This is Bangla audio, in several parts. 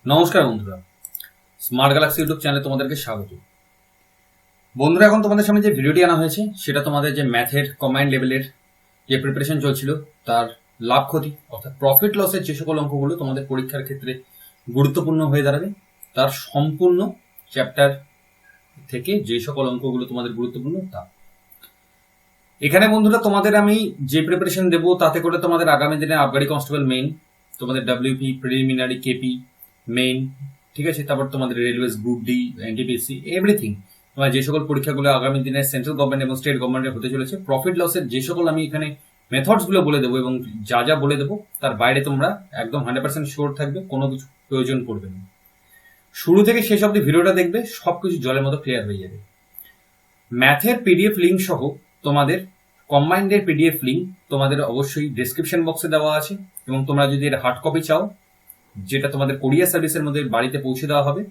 নমস্কার বন্ধুরা, স্মার্ট গ্যালাক্সি ইউটিউব চ্যানেলে তোমাদেরকে স্বাগত। বন্ধুরা, এখন তোমাদের সামনে যে ভিডিওটি আনা হয়েছে সেটা তোমাদের যে ম্যাথের কম্বাইন্ড লেভেলের যে প্রিপারেশন চলছিল তার লাভ ক্ষতি অর্থাৎ প্রফিট লসের যে সকল অঙ্কগুলো তোমাদের পরীক্ষার ক্ষেত্রে গুরুত্বপূর্ণ হয়ে দাঁড়াবে তার সম্পূর্ণ চ্যাপ্টার থেকে যে সকল অঙ্কগুলো তোমাদের গুরুত্বপূর্ণ তা এখানে বন্ধুরা তোমাদের আমি যে প্রিপারেশন দেবো তাতে করে তোমাদের আগামী দিনে আবগারি কনস্টেবল মেইন, তোমাদের ডাব্লিউপি প্রিলিমিনারি কেপি মেইন, ঠিক আছে, তারপর তোমাদের railways group D, NTPC, everything তোমার যে সকল পরীক্ষাগুলো আগামী দিনে সেন্ট্রাল গভর্নমেন্ট এবং স্টেট গভর্নমেন্টের হতে চলেছে, প্রফিট লসের যে সকল আমি এখানে মেথডস গুলো বলে দেবো এবং যা যা বলে দেবো তার বাইরে তোমরা একদম 100% শিওর থাকবে, কোনো কিছু প্রয়োজন পড়বে না। শুরু থেকে শেষ অব্দি ভিডিওটা দেখবে, সবকিছু জলের মতো ক্লিয়ার হয়ে যাবে। ম্যাথের পিডিএফ লিঙ্ক সহ তোমাদের কম্বাইন্ডের পিডিএফ লিঙ্ক তোমাদের অবশ্যই ডেসক্রিপশন বক্সে দেওয়া আছে, এবং তোমরা যদি এর হার্ড কপি চাও যেটা তোমাদের কোরিয়ার সার্ভিসের মধ্যে বাড়িতে পৌঁছে দেওয়া হবে,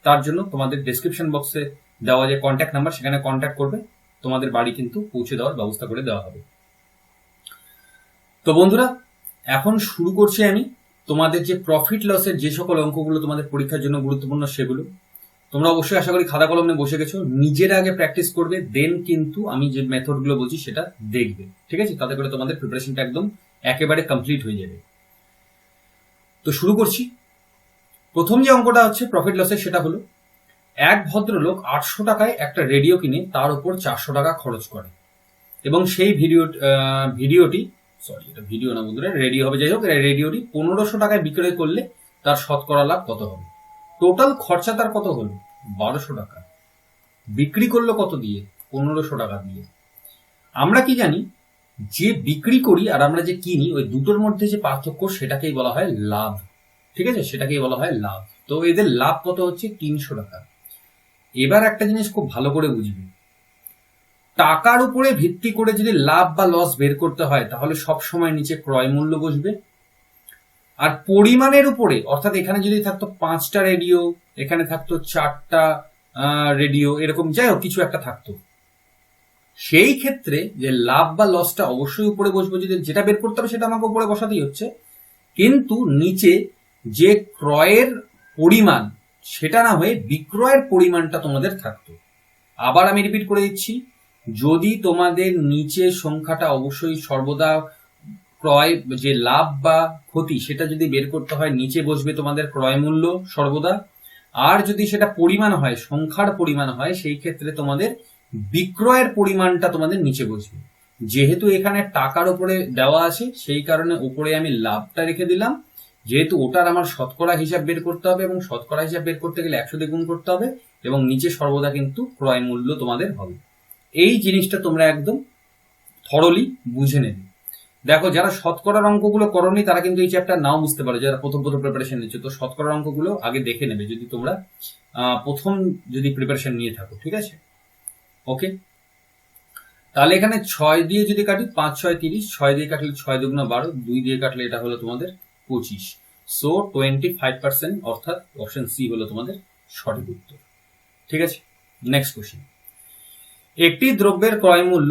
তার জন্য তোমাদের ডেসক্রিপশন বক্সে দেওয়া যে কন্ট্যাক্ট নাম্বার সেখানে কন্ট্যাক্ট করবে, তোমাদের বাড়ি কিন্তু পৌঁছে দেওয়ার ব্যবস্থা করে দেওয়া হবে। তো বন্ধুরা, এখন শুরু করছি আমি তোমাদের যে প্রফিট লসের যে সকল অঙ্কগুলো তোমাদের পরীক্ষার জন্য গুরুত্বপূর্ণ সেগুলো। তোমরা অবশ্যই আশা করি খাতা কলম নিয়ে বসে গেছো, নিজের আগে প্র্যাকটিস করবে, দেন কিন্তু আমি যে মেথডগুলো বলছি সেটা দেখবে, ঠিক আছে? তাতে করে তোমাদের প্রিপারেশনটা একদম একেবারে কমপ্লিট হয়ে যাবে। তো শুরু করছি। প্রথম যে অঙ্কটা হচ্ছে প্রফিট লসের, সেটা হলো এক ভদ্রলোক 800 টাকায় একটা রেডিও কিনে তার উপর 400 টাকা খরচ করে, এবং সেই ভিডিওটি সরি এটা ভিডিও না বন্ধুরা, রেডিও হবে, যাই হোক, রেডিওটি 1500 টাকায় বিক্রয় করলে তার শতকরা লাভ কত হবে? টোটাল খরচা তার কত হলো? 1200 টাকা। বিক্রি করলো কত দিয়ে? 1500 টাকা দিয়ে। আমরা কি জানি, যে বিক্রি করি আর আমরা যে কিনি ওই দুটোর মধ্যে যে পার্থক্য সেটাকেই বলা হয় লাভ, ঠিক আছে? সেটাকেই বলা হয় লাভ। তো এদের লাভ কত হচ্ছে? 300 টাকা। এবার একটা জিনিস খুব ভালো করে বুঝবে, টাকার উপরে ভিত্তি করে যদি লাভ বা লস বের করতে হয় তাহলে সব সময় নিচে ক্রয় মূল্য বসবে, আর পরিমাণের উপরে, অর্থাৎ এখানে যদি থাকতো 5টা রেডিও, এখানে থাকতো 4টা রেডিও, এরকম যাই হোক কিছু একটা থাকতো, সেই ক্ষেত্রে যে লাভ বা লসটা অবশ্যই উপরে বসবে, যদি যেটা বের করতে হবে সেটা আমাকে উপরে বসাতেই হচ্ছে, কিন্তু নিচে যে ক্রয়ের পরিমাণ সেটা না হয়ে বিক্রয়ের পরিমাণটা তোমাদের থাকতো। আবার আমি রিপিট করে দিচ্ছি, যদি তোমাদের নিচে সংখ্যাটা অবশ্যই সর্বদা ক্রয় যে লাভ বা ক্ষতি সেটা যদি বের করতে হয় নিচে বসবে তোমাদের ক্রয় মূল্য সর্বদা, আর যদি সেটা পরিমাণ হয়, সংখ্যার পরিমাণ হয়, সেই ক্ষেত্রে তোমাদের বিক্রয়ের পরিমাণটা তোমাদের নিচে বসবে। যেহেতু এখানে টাকার উপরে দেওয়া আছে সেই কারণে উপরে আমি লাভটা রেখে দিলাম, যেহেতু ওটার আমার শতকরা হিসাব বের করতে হবে এবং শতকরা হিসাব বের করতে গেলে 100 দিয়ে গুণ করতে হবে, এবং নিচে সর্বদা কিন্তু ক্রয় মূল্য তোমাদের হবে। এই জিনিসটা তোমরা একদম থরলি বুঝে নেবে। দেখো, যারা শতকরার অঙ্কগুলো করনি তারা কিন্তু এই চ্যাপ্টার নাও বুঝতে পারো, যারা প্রথম প্রথম প্রিপারেশন নিচ্ছে, তো শতকরার অঙ্কগুলো আগে দেখে নেবে যদি তোমরা প্রথম যদি প্রিপারেশন নিয়ে থাকো, ঠিক আছে? ওকে, তাহলে এখানে 6 দিয়ে যদি কাটি, 5 6 30, 6 দিয়ে কাটলে 6 দুগুণ 12, 2 দিয়ে কাটলে এটা হলো তোমাদের 25, সো 25%, অর্থাৎ অপশন সি হলো তোমাদের সঠিক উত্তর, ঠিক আছে? Next question. একটি দ্রব্যের ক্রয় মূল্য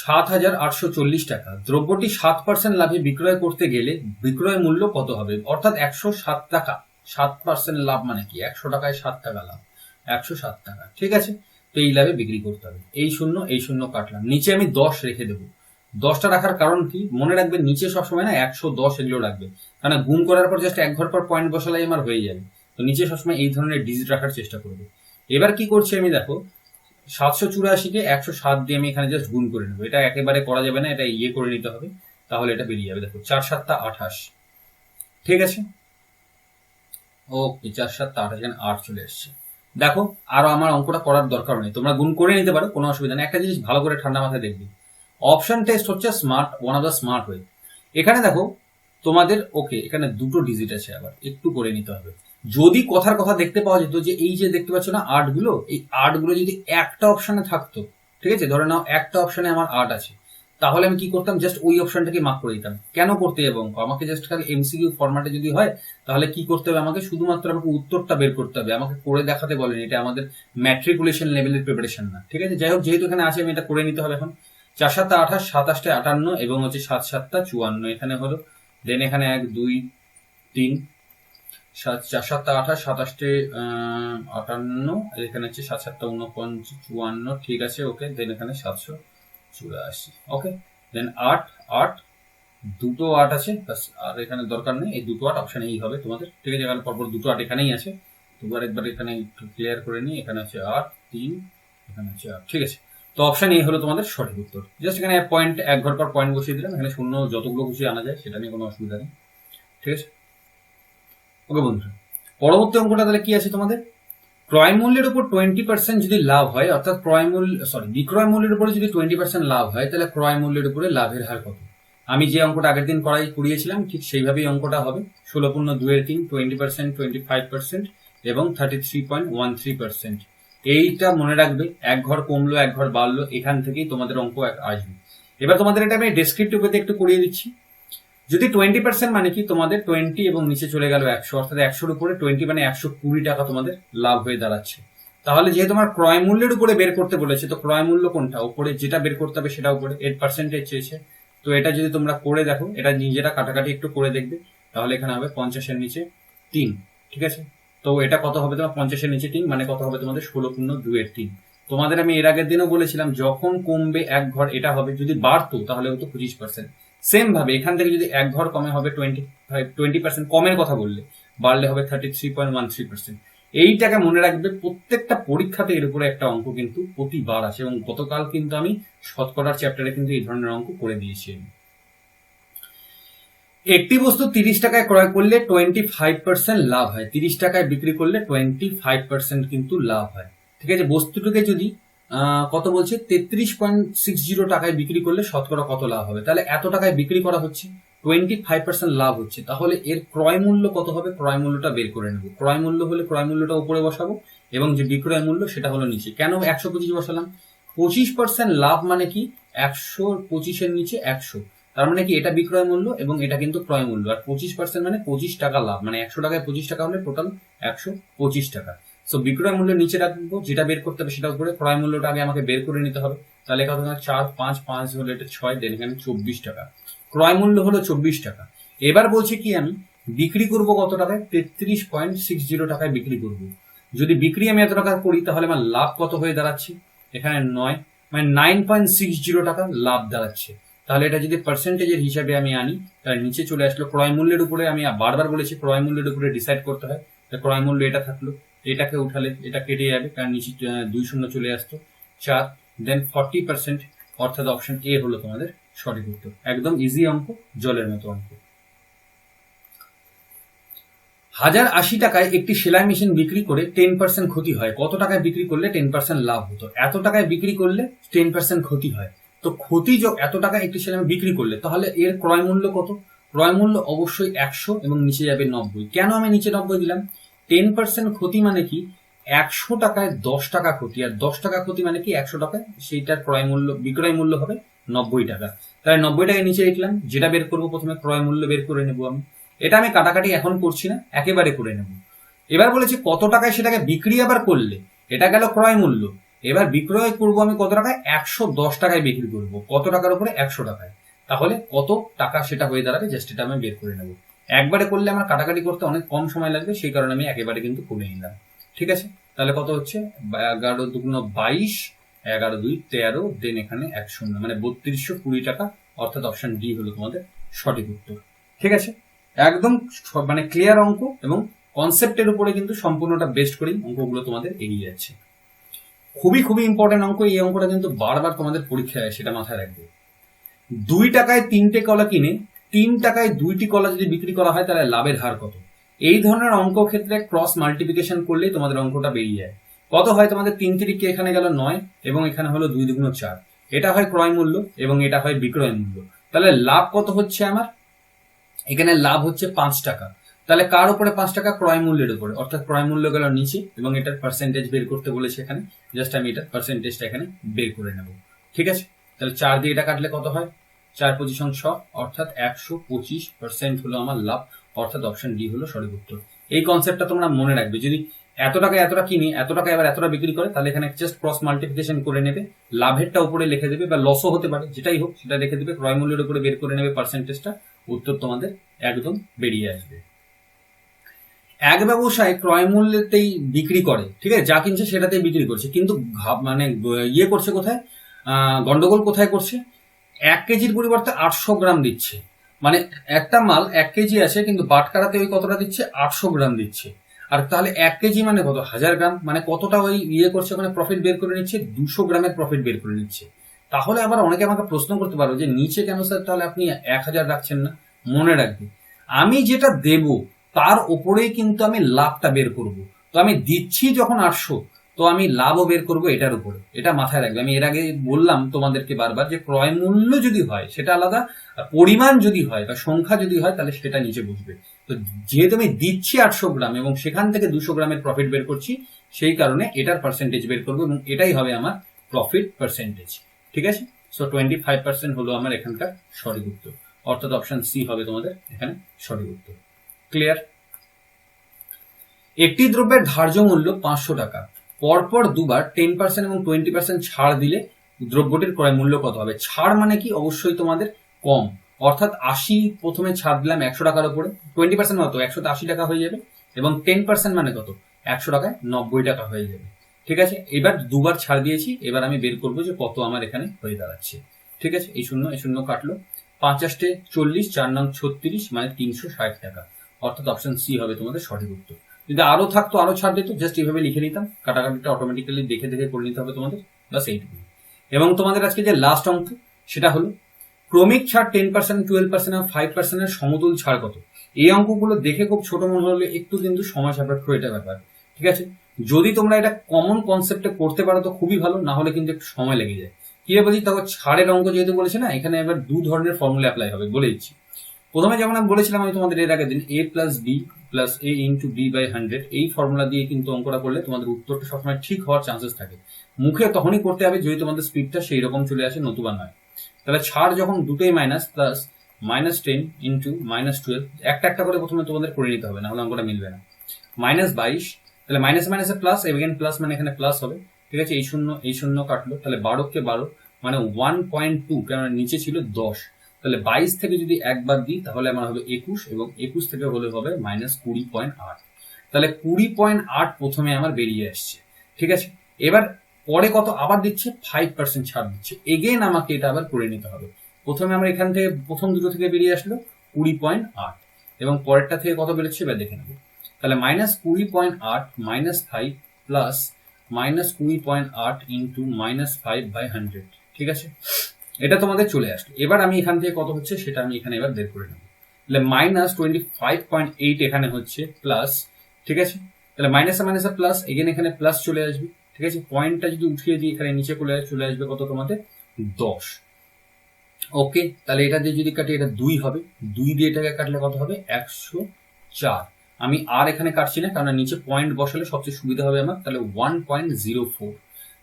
7,840 টাকা, দ্রব্যটি 7% লাভে বিক্রয় করতে গেলে বিক্রয় মূল্য কত হবে? অর্থাৎ 107 টাকা। 7% লাভ মানে কি? 100 টাকায় 7 টাকা লাভ, 107 টাকা, ঠিক আছে? তো এই লাভে বিক্রি করতে হবে। এই শূন্য কাটলাম, নিচে আমি 10 রেখে দেবো। 10টা রাখার কারণ কি? মনে রাখবে নিচে সবসময় না 110 এগুলো রাখবে, কারণ গুণ করার পর জাস্ট এক ঘর পর পয়েন্ট বসালেই আমার হয়ে যাবে। তো নিচে সবসময় এই ধরনের ডিজিট রাখার চেষ্টা করবে। এবার কি করছি আমি, দেখো, 784 কে 107 দিয়ে আমি এখানে জাস্ট গুণ করে নেবো। এটা একেবারে করা যাবে না, এটা ইয়ে করে নিতে হবে, তাহলে এটা বেরিয়ে যাবে। দেখো 4 7 28, ঠিক আছে? ওকে, 4 7 28, এখানে 8 চলে এসছে। দেখো, আরো আমার অঙ্কটা করার দরকার নেই, তোমরা গুণ করে নিতে পারো, কোনো অসুবিধা নেই। একটা জিনিস ভালো করে ঠান্ডা মাথায় দেখবে, অপশন টেস্ট হচ্ছে smart, one of the smart way. এখানে দেখো তোমাদের, ওকে, এখানে দুটো ডিজিট আছে, আবার একটু করে নিতে হবে। যদি কথার কথা দেখতে পাওয়া যেত যে এই যে দেখতে পাচ্ছ না 8 গুলো, এই 8 গুলো যদি একটা অপশনে থাকতো, ঠিক আছে, ধরে নাও একটা অপশনে আমার 8 আছে, তাহলে আমি কি করতাম, জাস্ট ওই অপশনটাকে মার্ক করে দিতাম। কেন করতে যাবো অঙ্ক? আমাকে জাস্ট খালি এমসিকিউ ফরম্যাটে যদি হয় তাহলে কি করতে হবে, আমাকে শুধুমাত্র আমাকে উত্তরটা বের করতে হবে, আমাকে করে দেখাতে বলেনি। এটা আমাদের ম্যাট্রিকুলেশন লেভেলের প্রিপারেশন না, ঠিক আছে? যাই হোক, যেহেতু এখানে আছে আমি এটা করে নিতে হবে এখন। 4 7 28, 27 58, এবং হচ্ছে 7 7 54, এখানে হলো। দেন এখানে 1 2 3 চার সাতটা 28, 27টে 58, এখানে হচ্ছে 7 7টা 49, 54, ঠিক আছে ওকে। দেন এখানে 784, ওকে। দেন 8 8, দুটো 8 আছে, আর এখানে দরকার নেই, এই দুটো 8 অপশন এই হবে তোমাদের, ঠিক আছে। এখানে পরপর দুটো 8 এখানেই আছে, দুবার একবার এখানে একটু ক্লিয়ার করে নিই। এখানে আছে 8 3, এখানে আছে 8, ঠিক আছে। তো অপশন এই হলো তোমাদের সঠিক উত্তর। জাস্ট এখানে পয়েন্ট, এক ঘর পর পয়েন্ট বসিয়ে দিলাম, এখানে শূন্য যতগুলো খুশি আনা যায়, সেটা নিয়ে কোনো অসুবিধা নেই, ঠিক আছে। ওকে বন্ধুরা, পরবর্তী অঙ্কটা তাহলে কি আছে তোমাদের? ক্রয় মূল্যের উপর 20% যদি লাভ হয়, অর্থাৎ বিক্রয় মূল্যের উপরে যদি 20% লাভ হয়, তাহলে ক্রয় মূল্যের উপরে লাভের হার কত? আমি যে অঙ্কটা আগের দিন করিয়েছিলাম ঠিক সেইভাবেই অঙ্কটা হবে। 16.2 20%, 25% এবং 33.13%। এইটা মনে রাখবে, এক ঘর কমলো এক ঘর বাড়লো, এখান থেকেই তোমাদের অঙ্ক আসবে। এবার তোমাদের এটা আমি ডেসক্রিপটিভ ওয়েতে একটু করিয়ে দিচ্ছি। যদি 20% মানে কি, তোমাদের 20 এবং নিচে চলে গেল 100, অর্থাৎ 100-র উপরে 20 মানে 120 টাকা তোমাদের লাভ হয়ে দাঁড়াচ্ছে। তাহলে যেহেতু তোমার ক্রয় মূল্যের উপরে বের করতে বলেছে, তো ক্রয় মূল্য কোনটা, উপরে যেটা বের করতে হবে সেটা উপরে, 8% চেয়েছে। তো এটা যদি তোমরা করে দেখো, এটা নিজেরা কাটাকাটি একটু করে দেখবে, তাহলে এখানে হবে 50-এর নিচে 3, ঠিক আছে। তো এটা কত হবে তোমার, 50-এর নিচে 3 মানে কত হবে তোমাদের, 16.2 তোমাদের আমি এর আগের দিনও বলেছিলাম, যখন কমবে এক ঘর এটা হবে, যদি বাড়তো তাহলে হতো 25%। সেম ভাবে এখান থেকে যদি এক ঘর কমে হবে 20%, কমের কথা বললে, বাড়লে হবে 33.13%। এইটাকে মনে রাখবে, প্রত্যেকটা পরীক্ষাতে এর উপরে একটা অঙ্ক কিন্তু প্রতিবার আসে, এবং গতকাল কিন্তু আমি শতকরার চ্যাপ্টারে কিন্তু এই ধরনের অঙ্ক করে দিয়েছি। একটি বস্তু 30 টাকায় ক্রয় করলে 25% লাভ হয়, 30 টাকায় বিক্রি করলে 25% কিন্তু লাভ হয়, ঠিক আছে। বস্তুটিকে যদি কত বলছে, 33.60 টাকায় বিক্রি করলে শতকরা কত লাভ হবে? তাহলে এত টাকায় বিক্রি করা হচ্ছে, 25% লাভ হচ্ছে, তাহলে এর ক্রয় মূল্য কত হবে? ক্রয় মূল্যটা বের করে নেব। ক্রয় মূল্য হলে ক্রয় মূল্যটা উপরে বসাবো, এবং যে বিক্রয় মূল্য সেটা হলো নিচে। কেন 125 বসালাম? 25% লাভ মানে কি, 125-এর নিচে 100, তার মানে কি এটা বিক্রয় মূল্য এবং এটা কিন্তু ক্রয় মূল্য। আর 25% মানে 25 টাকা লাভ, মানে 100 টাকায় 25 টাকা হলে টোটাল 125 টাকা। সো বিক্রয় মূল্য নিচে রাখবো, যেটা বের করতে হবে সেটা উপরে, ক্রয় মূল্যটা আগে আমাকে বের করে নিতে হবে। তাহলে কত, 4 5 5 হলো এটা 6, দেন এখানে 24 টাকা, ক্রয় মূল্য হলো 24 টাকা। এবার বলছে কি, আমি বিক্রি করব কত টাকায়? 33.60 টাকায় বিক্রি করব। যদি বিক্রি আমি এত টাকা করি, তাহলে আমার লাভ কত হয়ে দাঁড়াচ্ছে? এখানে 9, মানে 9.60 টাকা লাভ দাঁড়াচ্ছে। তাহলে এটা যদি পার্সেন্টেজের হিসাবে আমি আনি, তাহলে নিচে চলে আসলো। ক্রয় মূল্যের উপরে আমি বারবার বলেছি, ক্রয় মূল্যের উপরে ডিসাইড করতে হয়। ক্রয় মূল্য এটা থাকলো, এটাকে উঠালে এটা কেটে যাবে, কারণ নিচে 2 শূন্য চলে আসতো, 4, দেন 40%, অর্থাৎ অপশন এ হলো তোমাদের সঠিক উত্তর। একদম ইজি অঙ্ক, জলের মতো অঙ্ক। 1080 টাকায় একটি সেলাই মেশিন বিক্রি করে 10% ক্ষতি হয়, কত টাকায় বিক্রি করলে 10% লাভ হতো? এত টাকায় বিক্রি করলে 10% ক্ষতি হয়, তো ক্ষতি এত টাকায় একটি সেলাই বিক্রি করলে, তাহলে এর ক্রয় মূল্য কত? ক্রয় মূল্য অবশ্যই 100 এবং নিচে যাবে 90। কেন আমি নিচে 90 দিলাম? 10% ক্ষতি মানে কি, 100 টাকায় 10 টাকা ক্ষতি, আর 10 টাকা ক্ষতি মানে কি 100 টাকায় সেইটার ক্রয় মূল্য, বিক্রয় মূল্য হবে 90 টাকা। তাহলে 90 টাকায় নিচে লিখলাম, যেটা বের করবো প্রথমে ক্রয় মূল্য বের করে নেবো আমি। এটা আমি কাটাকাটি এখন করছি না, একেবারে করে নেব। এবার বলেছি কত টাকায় সেটাকে বিক্রি আবার করলে, এটা গেল ক্রয় মূল্য। এবার বিক্রয় করব আমি কত টাকায়? 110 টাকায় বিক্রি করব। কত টাকার উপরে? 100 টাকায়। তাহলে কত টাকা সেটা হয়ে দাঁড়াবে, জাস্ট এটা আমি বের করে নেব। একবারে করলে আমার কাটাকাটি করতে অনেক কম সময় লাগবে, সেই কারণে আমি একেবারে কিন্তু করে নিলাম, ঠিক আছে। তাহলে কত হচ্ছে, 11 দুগুণ 22, 11 2 13, দেন এখানে 10, মানে 3220 টাকা, অর্থাৎ অপশন ডি হলো তোমাদের সঠিক উত্তর, ঠিক আছে। একদম মানে ক্লিয়ার অঙ্ক, এবং কনসেপ্টের উপরে কিন্তু সম্পূর্ণটা বেস্ট করেই অঙ্কগুলো তোমাদের এগিয়ে যাচ্ছে। খুবই খুবই ইম্পর্টেন্ট অঙ্ক, এই অঙ্কটা কিন্তু বারবার তোমাদের পরীক্ষায় সেটা মাথায় রাখবে। 2 টাকায় 3টে কলা কিনে 3 টাকায় 2টি কলা যদি বিক্রি করা হয়, তাহলে লাভের হার কত? এই ধরনের অঙ্ক ক্ষেত্রে ক্রস মাল্টিপ্লিকেশন করলেই তোমাদের অঙ্কটা বেরিয়ে যায়। কত হয় তোমাদের? 3 তিরিকে এখানে গেল 9, এবং এখানে হলো 2 দুগুণ 4। এটা হয় ক্রয় মূল্য এবং এটা হয় বিক্রয় মূল্য। তাহলে লাভ কত হচ্ছে আমার? এখানে লাভ হচ্ছে 5 টাকা। তাহলে কার উপরে 5 টাকা? ক্রয় মূল্যের উপরে, অর্থাৎ ক্রয় মূল্য গেল নিচে, এবং এটার পার্সেন্টেজ বের করতে বলেছে এখানে। জাস্ট আমি এটার পার্সেন্টেজটা এখানে বের করে নেব, ঠিক আছে। তাহলে 4 দিয়ে এটা কাটলে কত হয়? 4 25 100, অর্থাৎ 125% হলো আমার লাভ, অর্থাৎ অপশন ডি হলো সঠিক উত্তর। এই কনসেপ্টটা তোমরা মনে রাখবে। যদি এত টাকা এতটা কিনে এত টাকা এবার এতটা বিক্রি করে, তাহলে এখানে জাস্ট ক্রস মাল্টিপ্লিকেশন করে নেবে, লাভেরটা উপরে লিখে দেবে, বা লসও হতে পারে, যেটাই হোক সেটা লিখে দেবে, ক্রয় মূল্যের উপরে বের করে নেবে পার্সেন্টেজটা, উত্তর তোমাদের একদম বেরিয়ে আসবে। এক ব্যবসায় ক্রয় মূল্যতেই বিক্রি করে, ঠিক আছে, যা কিনছে সেটাতেই বিক্রি করছে, কিন্তু মানে ইয়ে করছে কোথায়, গন্ডগোল কোথায় করছে, 1 কেজির পরিবর্তে 800 গ্রাম দিচ্ছে। মানে একটা মাল 1 কেজি আছে, কিন্তু বাটকারাতে ওই কতটা দিচ্ছে, 800 গ্রাম দিচ্ছে। আর তাহলে 1 কেজি মানে কত, 1000 গ্রাম, মানে কতটা ওই ইয়ে করছে, ওখানে প্রফিট বের করে নিচ্ছে, 200 গ্রামের প্রফিট বের করে নিচ্ছে। তাহলে আবার অনেকে আমাকে প্রশ্ন করতে পারো যে নিচে কেন স্যার তাহলে আপনি 1000 রাখছেন না? মনে রাখবে, আমি যেটা দেব তার উপরেই কিন্তু আমি লাভটা বের করব। তো আমি দিচ্ছি যখন 800, তো আমি লাভও বের করবো এটার উপরে, এটা মাথায় রাখবে। আমি এর আগে বললাম তোমাদেরকে বারবার যে ক্রয় মূল্য যদি হয় সেটা আলাদা, আর পরিমাণ যদি হয় বা সংখ্যা যদি হয় তাহলে সেটা নিচে বুঝবে। তো যেহেতু আমি দিচ্ছি 800 গ্রাম এবং সেখান থেকে 200 গ্রামের প্রফিট বের করছি, সেই কারণে এটার পার্সেন্টেজ বের করবো এবং এটাই হবে আমার প্রফিট পার্সেন্টেজ। ঠিক আছে, সো 25% হলো আমার এখানকার সঠিক উত্তর, অর্থাৎ অপশন সি হবে তোমাদের এখানে সঠিক উত্তর। ক্লিয়ার? একটি দ্রব্যের ধার্য মূল্য 500 টাকা, পরপর দুবার 10% এবং 20% ছাড় দিলে দ্রব্যটির ক্রয় মূল্য কত হবে? ছাড় মানে কি? অবশ্যই তোমাদের কম, অর্থাৎ 80 প্রথমে ছাড় দিলাম 100 টাকার উপরে, 20% কত, 180 টাকা হয়ে যাবে, এবং 10% মানে কত, 100 টাকায় 90 টাকা হয়ে যাবে। ঠিক আছে, এবার দুবার ছাড় দিয়েছি, এবার আমি বের করবো যে কত আমার এখানে হয়ে দাঁড়াচ্ছে। ঠিক আছে, এই শূন্য কাটলো, 50 40, 4 নং 36, মানে 360 টাকা, অর্থাৎ অপশন সি হবে তোমাদের সঠিক উত্তর। যদি আরো থাকতো, আরো ছাড় দিত, জাস্ট এইভাবে লিখে নিতাম, কাটাকাটিটা অটোমেটিক্যালি দেখে দেখে করে নিতে হবে তোমাদের, বাস এইটুকু। এবং তোমাদের আজকে যে লাস্ট অঙ্ক সেটা হলো ক্রমিক ছাড় 10%, 12% আর 5% এর সমতুল ছাড় কত? এই অঙ্কগুলো দেখে খুব ছোট মনে হলে একটু কিন্তু সময় সাপেক্ষ এটা ব্যাপার। ঠিক আছে, যদি তোমরা এটা কমন কনসেপ্টে করতে পারো তো খুবই ভালো, না হলে কিন্তু একটু সময় লেগে যায়। কি বলছি, তখন ছাড়ের অঙ্ক যেহেতু বলেছে না, এখানে এবার 2 ধরনের ফর্মুলা অ্যাপ্লাই হবে বলে দিচ্ছি। প্রথমে যেমন আমি বলেছিলাম আমি তোমাদের এর আগের দিন, a plus B plus a into B by 100, এই ফর্মুলা দিয়ে কিন্তু অঙ্কটা করলে তোমাদের উত্তরটা সবসময় ঠিক হওয়ার চান্সেস থাকে। মুখে তখনই করতে হবে যদি তোমাদের স্পিডটা সেই রকম চলে আসে, নতুবা নয়। তাহলে ছাড় যখন দুটোই মাইনাস, প্লাস -10 ইন্টু -12, একটা একটা করে প্রথমে তোমাদের করে নিতে হবে, না হলে অঙ্কটা মিলবে না। -22, তাহলে মাইনাস মাইনাসে প্লাস, এগেন প্লাস, মানে এখানে প্লাস হবে। ঠিক আছে, এই শূন্য কাটলো, তাহলে 12 কে 12, মানে 1.2, কারণ নিচে ছিল 10, তাহলে 22 থেকে যদি একবার দিই তাহলে আমার হবে 21, এবং 21 থেকে হলে হবে -20.8, তাহলে 20.8 প্রথমে আমার বেরিয়ে আসছে। ঠিক আছে, এবার পরে কত আবার দিচ্ছে, 5% ছাড় দিচ্ছে, এগেন আমাকে এটা আবার করে নিতে হবে। প্রথমে আমরা এখান থেকে প্রথম দুটো থেকে বেরিয়ে আসলো 20.8, এবং পরেরটা থেকে কত বেরোচ্ছে এবার দেখে নেবো। তাহলে -20.8 -5 প্লাস -20.8 ইন্টু -5/100। ঠিক আছে, এটা তোমাদের চলে আসলো। এবার আমি এখান থেকে কত হচ্ছে সেটা আমি এখানে এবার বের করে নেব। তাহলে -25.8 এখানে হচ্ছে প্লাস, ঠিক আছে, তাহলে মাইনাসে মাইনাসে প্লাস, এগেন এখানে প্লাস চলে আসবে। ঠিক আছে, পয়েন্টটা যদি উঠিয়ে দিই এখানে নিচে চলে আসবে কত তোমাদের, 10। ওকে, তাহলে এটা দিয়ে যদি কাটি এটা 2 হবে, 2 দিয়ে এটাকে কাটলে কত হবে, 104। আমি আর এখানে কাটছি না, কারণ নিচে পয়েন্ট বসালে সবচেয়ে সুবিধা হবে আমার, তাহলে 1.04।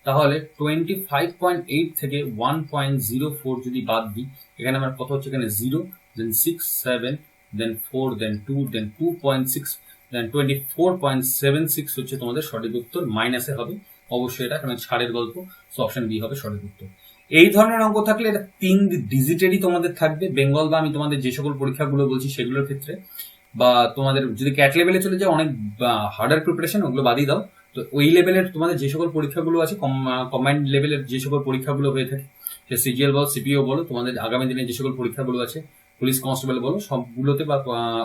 তাহলে 25.8 থেকে 1.04 যদি বাদ দিই, এখানে আমার কত হচ্ছে, এখানে 0, দেন 6, 7, দেন 4, দেন 2, দেন 2.6, দেন 24.76 হচ্ছে তোমাদের সঠিক উত্তর। মাইনাসে হবে অবশ্যই এটা, কারণ ছাড়ের গল্প, সো অপশন বি হবে সঠিক উত্তর। এই ধরনের অঙ্ক থাকলে এটা 3 ডিজিটেরই তোমাদের থাকবে, বেঙ্গল বা আমি তোমাদের যে সকল পরীক্ষাগুলো বলছি সেগুলোর ক্ষেত্রে, বা তোমাদের যদি ক্যাট লেভেলে চলে যায় অনেক হার্ডার প্রিপারেশন, ওগুলো বাদই দাও। তো ওই লেভেলের তোমাদের যে সকল পরীক্ষাগুলো আছে, কম্বাইন্ড লেভেলের যে সকল পরীক্ষাগুলো হয়ে থাকে, সে সিজিএল বলো, সিপিও বলো, তোমাদের আগামী দিনে যে সকল পরীক্ষাগুলো আছে, পুলিশ কনস্টেবল বলো, সবগুলোতে বা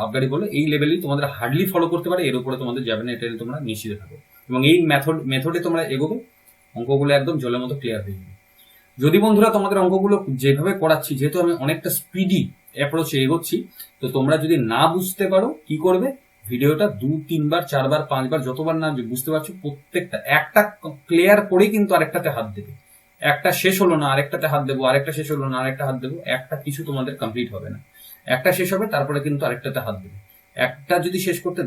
আবগারি বলো, এই লেভেলেই তোমাদের হার্ডলি ফলো করতে পারে, এর উপরে তোমাদের যাবে না, এটা তোমরা নিশ্চিত থাকো। এবং এই মেথডে তোমরা এগোবে, অঙ্কগুলো একদম জলের মতো ক্লিয়ার হয়ে যাবে। যদি বন্ধুরা তোমাদের অঙ্কগুলো যেভাবে করাচ্ছি, যেহেতু আমি অনেকটা স্পিডি অ্যাপ্রোচে এগোচ্ছি, তো তোমরা যদি না বুঝতে পারো কি করবে, ভিডিওটা 2, 3 বার, 4 বার, 5 বার, যতবার না বুঝতে পারছো প্রত্যেকটা একটা ক্লিয়ার করেই কিন্তু আরেকটাতে হাত দেবে। একটা শেষ হলো না আরেকটাতে হাত দেবো, আরেকটা শেষ হলো না আরেকটা হাত দেবো, একটা কিছু তোমাদের কমপ্লিট হবে না। একটা শেষ হবে তারপরে কিন্তু আরেকটাতে হাত দেবে। একটা যদি শেষ করতে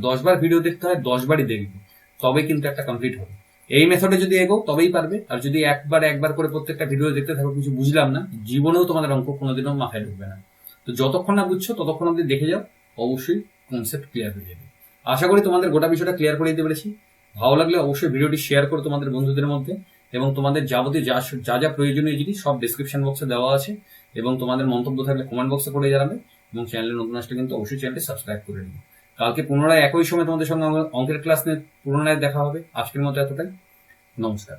10 বার ভিডিও দেখতে হয়, 10 বারই দেখবে, তবে কিন্তু একটা কমপ্লিট হবে। এই মেথডে যদি এগো তবেই পারবে। আর যদি একবার করে প্রত্যেকটা ভিডিও দেখতে থাকো, কিছু বুঝলাম না, জীবনেও তোমাদের অঙ্ক কোনোদিনও মাথায় ঢুকবে না। তো যতক্ষণ না বুঝছো ততক্ষণ অব্দি দেখে যাও, অবশ্যই কনসেপ্ট ক্লিয়ার হয়ে যাবে। আশা করি তোমাদের গোটা বিষয়টা ক্লিয়ার করে দিতে পেরেছি। ভালো লাগলে অবশ্যই ভিডিওটি শেয়ার করো তোমাদের বন্ধুদের মধ্যে, এবং তোমাদের যাবতীয় যা যা প্রয়োজনীয় জিনিস সব ডেসক্রিপশন বক্সে দেওয়া আছে, এবং তোমাদের মন্তব্য থাকলে কমেন্ট বক্সে করে জানাবে, এবং চ্যানেলে নতুন আসলে কিন্তু অবশ্যই চ্যানেলটি সাবস্ক্রাইব করে নিও। কালকে পুনরায় একই সময় তোমাদের সঙ্গে অঙ্কের ক্লাস নিয়ে পুনরায় দেখা হবে। আজকের মতো এতটাই। নমস্কার।